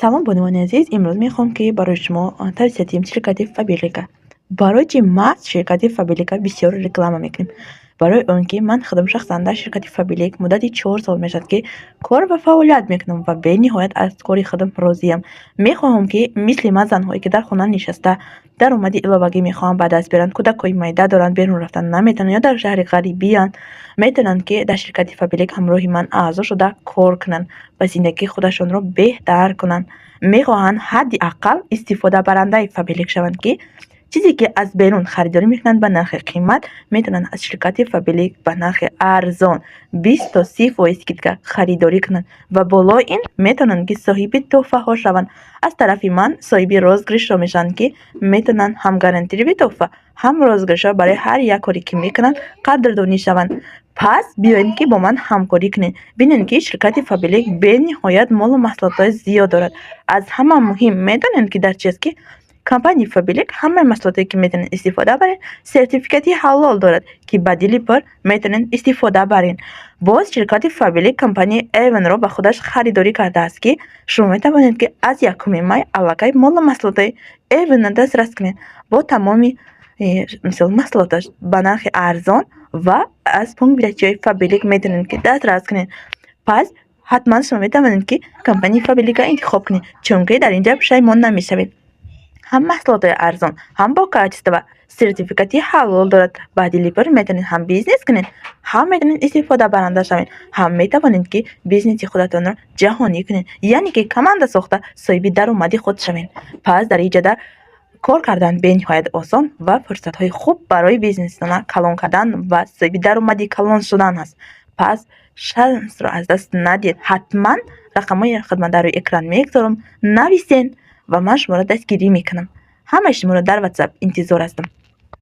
салом бонувони азиз, имрӯз мехоҳам ки барои шумо тавсия диҳем ширкати Фаберлика. Барои чӣ ма ширкати Фаберлика бисёр реклама мекунем? Барои он ки ман худам шахсан дар ширкати Фаберлик муддати 4 сол мешавад ки кор ва фаъолият мекунам ва бениҳоят аз кори худам розиам. Мехоҳам ки мисли ман занҳое ки дар хона нишаста даромади иловагӣ мехоҳанд ба даст биёранд, кӯдакҳои майда доранд, берун рафтан наметавонанд ё дар шаҳри ғарибиянд, метавонанд ки дар ширкати Фаберлик ҳамроҳи ман аъзо шуда кор кунанд ва зиндагии худашонро беҳтар кунанд. Мехоҳанд ҳадди аққал истифодабарандаи Фаберлик шаванд ки чизе ки аз берун харидорӣ мекунанд ба нархи қимат, метавонанд аз ширкати Фаберлик ба нархи арзон 20 то 30% скидка харидорӣ кунанд ва болои ин метавонанд ки соҳиби тӯҳфаҳо шаванд. Аз тарафи ман соҳиби розыгришро мешаванд ки метавонанд ҳам гарантирови тӯҳфа, ҳам розыгришро барои ҳар як коре ки мекунанд қадрдонӣ шаванд. Пас биёед ки бо ман ҳамкорӣ кунед. Бинед ки ширкати Фаберлик бениҳоят молу маҳсулотҳои зиёд дорад. Аз ҳама муҳим медонед ки дар чи аст ки компанияи Фаберлик ҳамаи маҳсулоте ки метавонед истифода баред сертификати ҳалол дорад ки ба дили пур метавонед истифода баред. Боз ширкати Фаберлик компанияи Эвенро ба худаш харидорӣ кардааст ки шумо метавонед ки аз 1 май аллакай молу маҳсулотҳои Эвенро дастрас кунед бо тамоми мисол маҳсулоташ ба нархи арзон ва аз пунктбилетчиҳои Фаберлик метавонед ки дастрас кунед. Пас ҳатман шумо метавонед ки компанияи Фаберлика интихоб кунед, чунки дар ин ҷо пушаймон намешавед. ҳам маҳсулотҳои арзон, ҳам бо качество ва сертификати ҳалол дорад. Ба дили пур метавонед ҳам бизнес кунед, ҳам метавонед истифодабаранда шавед, ҳам метавонед ки бизнеси худатонро ҷаҳонӣ кунед, яъне ки команда сохта соҳиби даромади худ шавед. Пас дар ин ҷода кор кардан бениҳоят осон ва фурсатҳои хуб барои бизнесдона калон кардан ва соҳиби даромади калон шудан аст. Пас шансро аз даст надиҳед. Ҳатман рақамҳои хидмат дар рӯи экран мегузорам, нависен ва ман шуморо дастгирӣ мекунам. Ҳамаи шуморо дар WhatsApp интизор ҳастам.